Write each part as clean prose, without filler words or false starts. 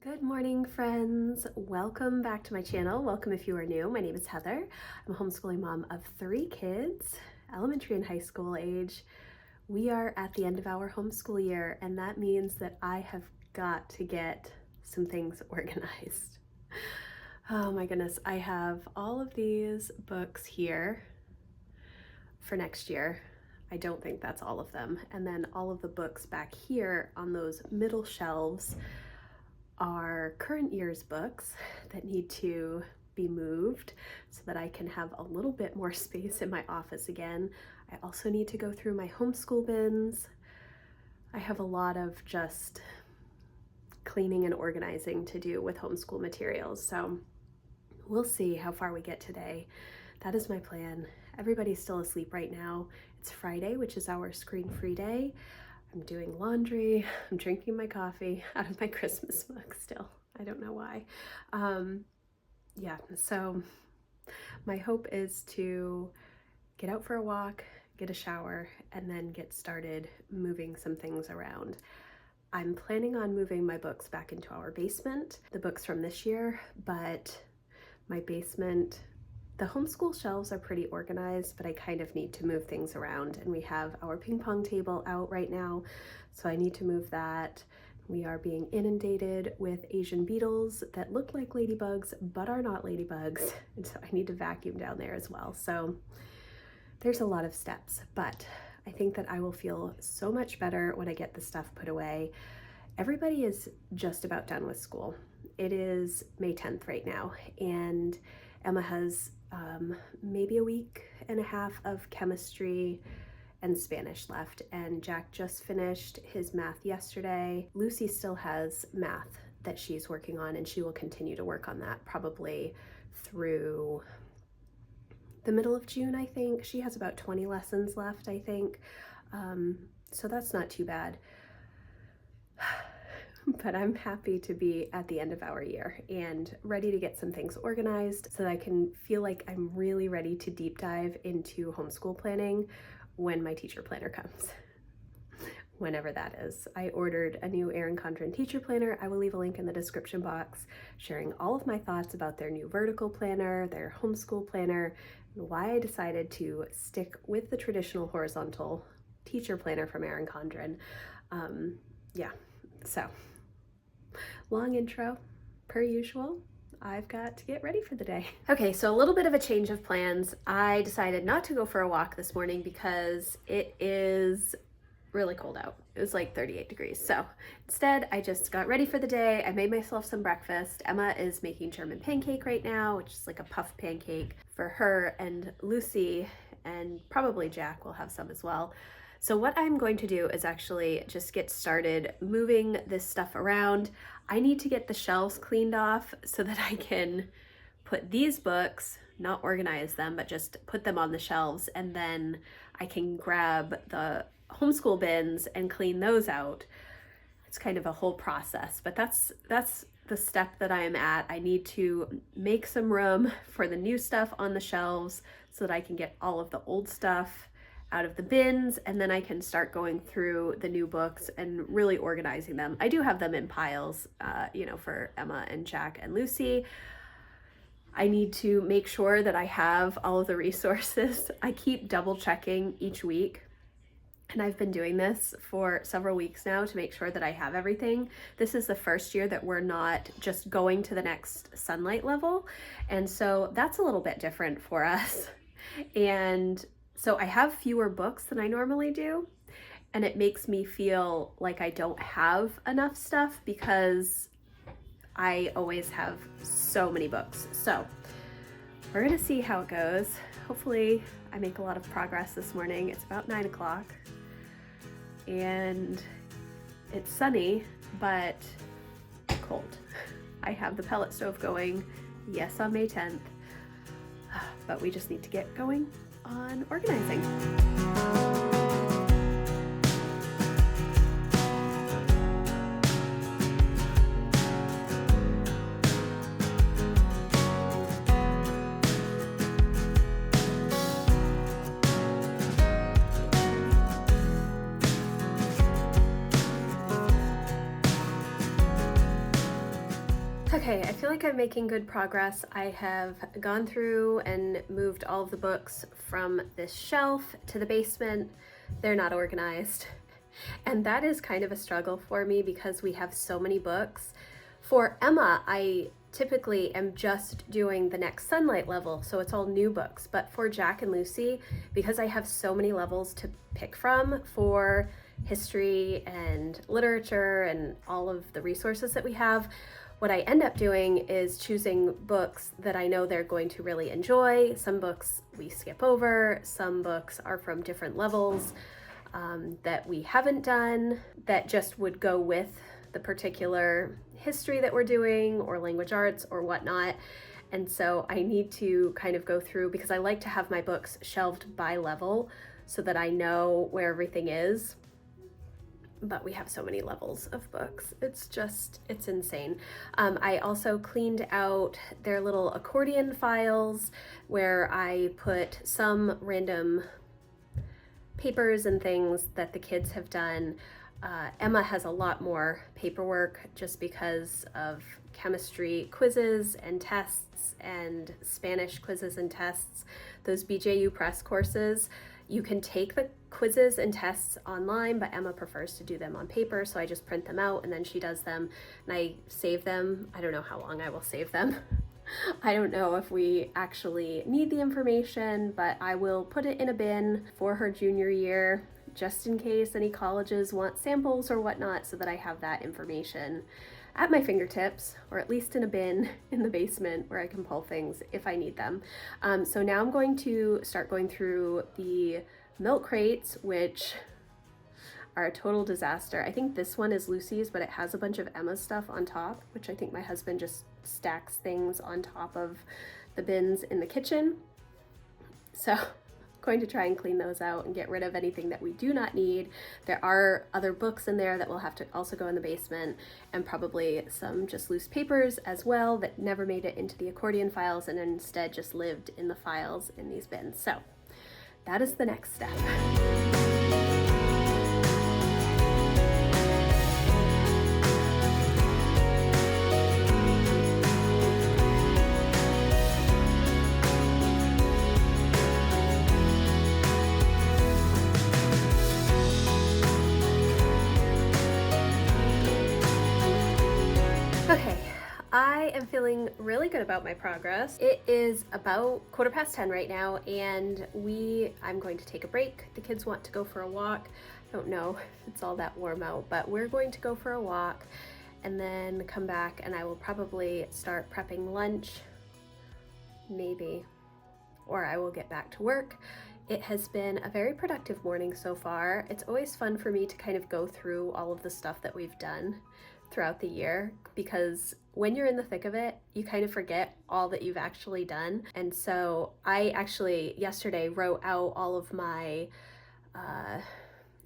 Good morning, friends. Welcome back to my channel. Welcome if you are new. My name is Heather. I'm a homeschooling mom of 3 kids, elementary and high school age. We are at the end of our homeschool year, and that means that I have got to get some things organized. Oh my goodness, I have all of these books here for next year. I don't think that's all of them. And then all of the books back here on those middle shelves are current year's books that need to be moved so that I can have a little bit more space in my office again. I also need to go through my homeschool bins. I have a lot of just cleaning and organizing to do with homeschool materials, so we'll see how far we get today. That is my plan. Everybody's still asleep right now. It's Friday, which is our screen-free day. I'm doing laundry, I'm drinking my coffee out of my Christmas mug still. I don't know why. Yeah, so my hope is to get out for a walk, get a shower, and then get started moving some things around. I'm planning on moving my books back into our basement, the books from this year, but my basement, the homeschool shelves are pretty organized, but I kind of need to move things around, and we have our ping pong table out right now, so I need to move that. We are being inundated with Asian beetles that look like ladybugs but are not ladybugs, and so I need to vacuum down there as well. So there's a lot of steps, but I think that I will feel so much better when I get the stuff put away. Everybody is just about done with school. It is May 10th right now, and Emma has maybe a week and a half of chemistry and Spanish left, and Jack just finished his math yesterday. Lucy still has math that she's working on, and she will continue to work on that probably through the middle of June, I think. She has about 20 lessons left, I think, so that's not too bad. But I'm happy to be at the end of our year and ready to get some things organized so that I can feel like I'm really ready to deep dive into homeschool planning when my teacher planner comes, whenever that is. I ordered a new Erin Condren teacher planner. I will leave a link in the description box sharing all of my thoughts about their new vertical planner, their homeschool planner, and why I decided to stick with the traditional horizontal teacher planner from Erin Condren. Yeah, so long intro, per usual. I've got to get ready for the day. Okay, so a little bit of a change of plans. I decided not to go for a walk this morning because it is really cold out. It was like 38 degrees. So instead, I just got ready for the day. I made myself some breakfast. Emma is making German pancake right now, which is like a puff pancake for her, and Lucy and probably Jack will have some as well. So what I'm going to do is actually just get started moving this stuff around. I need to get the shelves cleaned off so that I can put these books, not organize them, but just put them on the shelves, and then I can grab the homeschool bins and clean those out. It's kind of a whole process, but that's the step that I am at. I need to make some room for the new stuff on the shelves so that I can get all of the old stuff out of the bins, and then I can start going through the new books and really organizing them. I do have them in piles, for Emma and Jack and Lucy. I need to make sure that I have all of the resources. I keep double checking each week, and I've been doing this for several weeks now to make sure that I have everything. This is the first year that we're not just going to the next sunlight level, and so that's a little bit different for us. And so I have fewer books than I normally do, and it makes me feel like I don't have enough stuff because I always have so many books. So we're gonna see how it goes. Hopefully I make a lot of progress this morning. It's about 9 o'clock and it's sunny, but cold. I have the pellet stove going, yes, on May 10th, but we just need to get going on organizing. Okay, I feel like I'm making good progress. I have gone through and moved all of the books from this shelf to the basement. They're not organized. And that is kind of a struggle for me because we have so many books. For Emma, I typically am just doing the next Sunlight level, so it's all new books. But for Jack and Lucy, because I have so many levels to pick from for history and literature and all of the resources that we have, what I end up doing is choosing books that I know they're going to really enjoy. Some books we skip over, some books are from different levels that we haven't done that just would go with the particular history that we're doing or language arts or whatnot. And so I need to kind of go through, because I like to have my books shelved by level so that I know where everything is. But we have so many levels of books. It's insane. I also cleaned out their little accordion files where I put some random papers and things that the kids have done. Emma has a lot more paperwork just because of chemistry quizzes and tests and Spanish quizzes and tests. Those BJU Press courses, you can take the quizzes and tests online, but Emma prefers to do them on paper, so I just print them out and then she does them and I save them. I don't know how long I will save them. I don't know if we actually need the information, but I will put it in a bin for her junior year, just in case any colleges want samples or whatnot, so that I have that information at my fingertips, or at least in a bin in the basement where I can pull things if I need them. So now I'm going to start going through the milk crates, which are a total disaster. I think this one is Lucy's, but it has a bunch of Emma's stuff on top, which I think my husband just stacks things on top of the bins in the kitchen. So going to try and clean those out and get rid of anything that we do not need. There are other books in there that will have to also go in the basement, and probably some just loose papers as well that never made it into the accordion files and instead just lived in the files in these bins. So that is the next step. Okay, I am feeling really good about my progress. It is about 10:15 right now, and I'm going to take a break. The kids want to go for a walk. I don't know if it's all that warm out, but we're going to go for a walk and then come back, and I will probably start prepping lunch, maybe, or I will get back to work. It has been a very productive morning so far. It's always fun for me to kind of go through all of the stuff that we've done throughout the year, because when you're in the thick of it, you kind of forget all that you've actually done. And so I actually yesterday wrote out all of my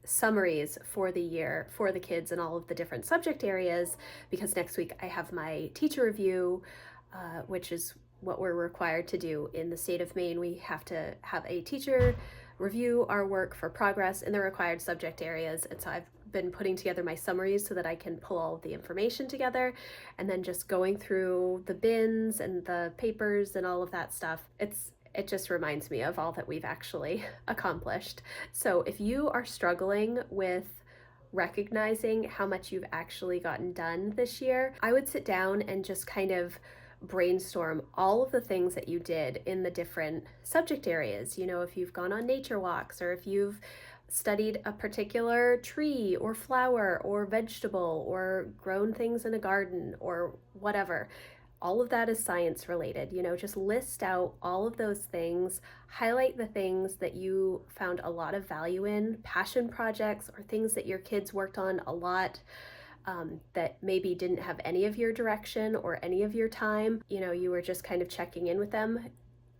summaries for the year for the kids in all of the different subject areas, because next week I have my teacher review, which is what we're required to do in the state of Maine. We have to have a teacher review our work for progress in the required subject areas. And so I've been putting together my summaries so that I can pull all of the information together, and then just going through the bins and the papers and all of that stuff. It just reminds me of all that we've actually accomplished. So if you are struggling with recognizing how much you've actually gotten done this year, I would sit down and just kind of brainstorm all of the things that you did in the different subject areas. You know, if you've gone on nature walks, or if you've studied a particular tree or flower or vegetable or grown things in a garden or whatever. All of that is science related. You know, just list out all of those things, highlight the things that you found a lot of value in, passion projects or things that your kids worked on a lot, that maybe didn't have any of your direction or any of your time. You know, you were just kind of checking in with them.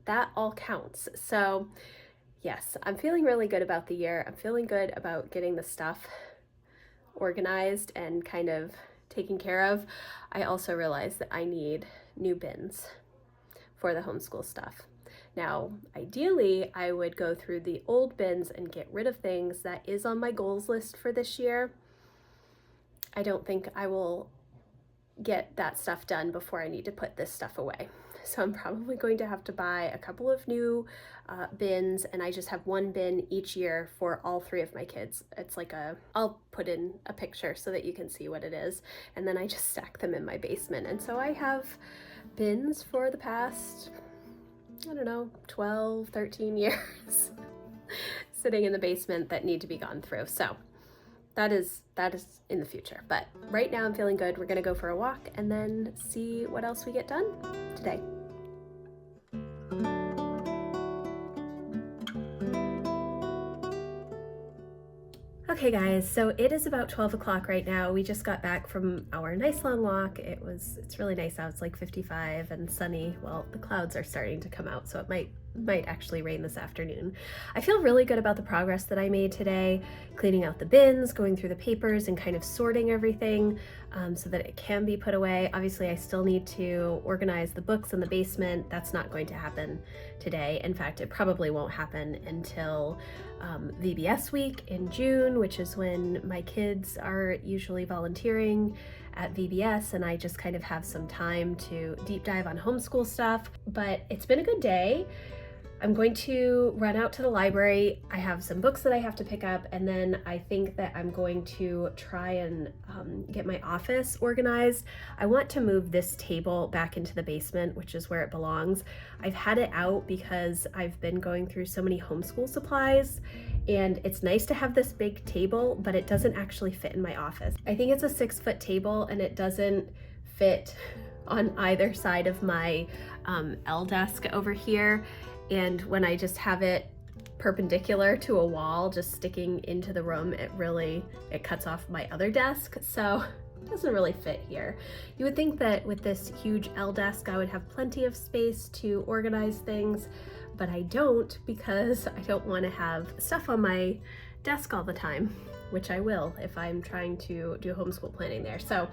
That all counts. So yes, I'm feeling really good about the year. I'm feeling good about getting the stuff organized and kind of taken care of. I also realized that I need new bins for the homeschool stuff. Now, ideally, I would go through the old bins and get rid of things. That is on my goals list for this year. I don't think I will get that stuff done before I need to put this stuff away. So I'm probably going to have to buy a couple of new bins, and I just have one bin each year for all 3 of my kids. It's like I'll put in a picture so that you can see what it is, and then I just stack them in my basement. And so I have bins for the past, I don't know, 12, 13 years sitting in the basement that need to be gone through. So that is in the future. But right now I'm feeling good. We're gonna go for a walk and then see what else we get done today. Okay guys, so it is about 12 o'clock right now. We just got back from our nice long walk. It's really nice out. It's like 55 and sunny. Well, the clouds are starting to come out, so it might actually rain this afternoon. I feel really good about the progress that I made today, cleaning out the bins, going through the papers, and kind of sorting everything so that it can be put away. Obviously, I still need to organize the books in the basement. That's not going to happen today. In fact, it probably won't happen until VBS week in June, which is when my kids are usually volunteering at VBS, and I just kind of have some time to deep dive on homeschool stuff. But it's been a good day. I'm going to run out to the library. I have some books that I have to pick up, and then I think that I'm going to try and get my office organized. I want to move this table back into the basement, which is where it belongs. I've had it out because I've been going through so many homeschool supplies, and it's nice to have this big table, but it doesn't actually fit in my office. I think it's a 6-foot table, and it doesn't fit on either side of my L desk over here. And when I just have it perpendicular to a wall, just sticking into the room, it cuts off my other desk. So it doesn't really fit here. You would think that with this huge L desk, I would have plenty of space to organize things, but I don't, because I don't want to have stuff on my desk all the time, which I will if I'm trying to do homeschool planning there. So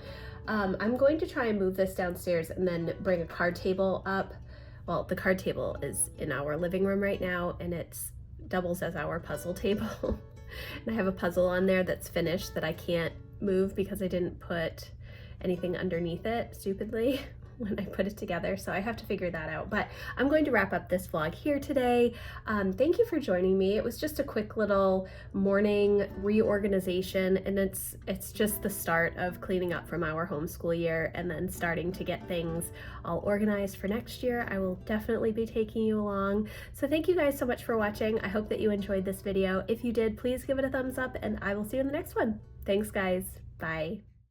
I'm going to try and move this downstairs and then bring a card table up. Well, the card table is in our living room right now, and it doubles as our puzzle table. And I have a puzzle on there that's finished that I can't move because I didn't put anything underneath it, stupidly, when I put it together. So I have to figure that out. But I'm going to wrap up this vlog here today. Thank you for joining me. It was just a quick little morning reorganization, and it's just the start of cleaning up from our homeschool year and then starting to get things all organized for next year. I will definitely be taking you along. So thank you guys so much for watching. I hope that you enjoyed this video. If you did, please give it a thumbs up, and I will see you in the next one. Thanks guys. Bye.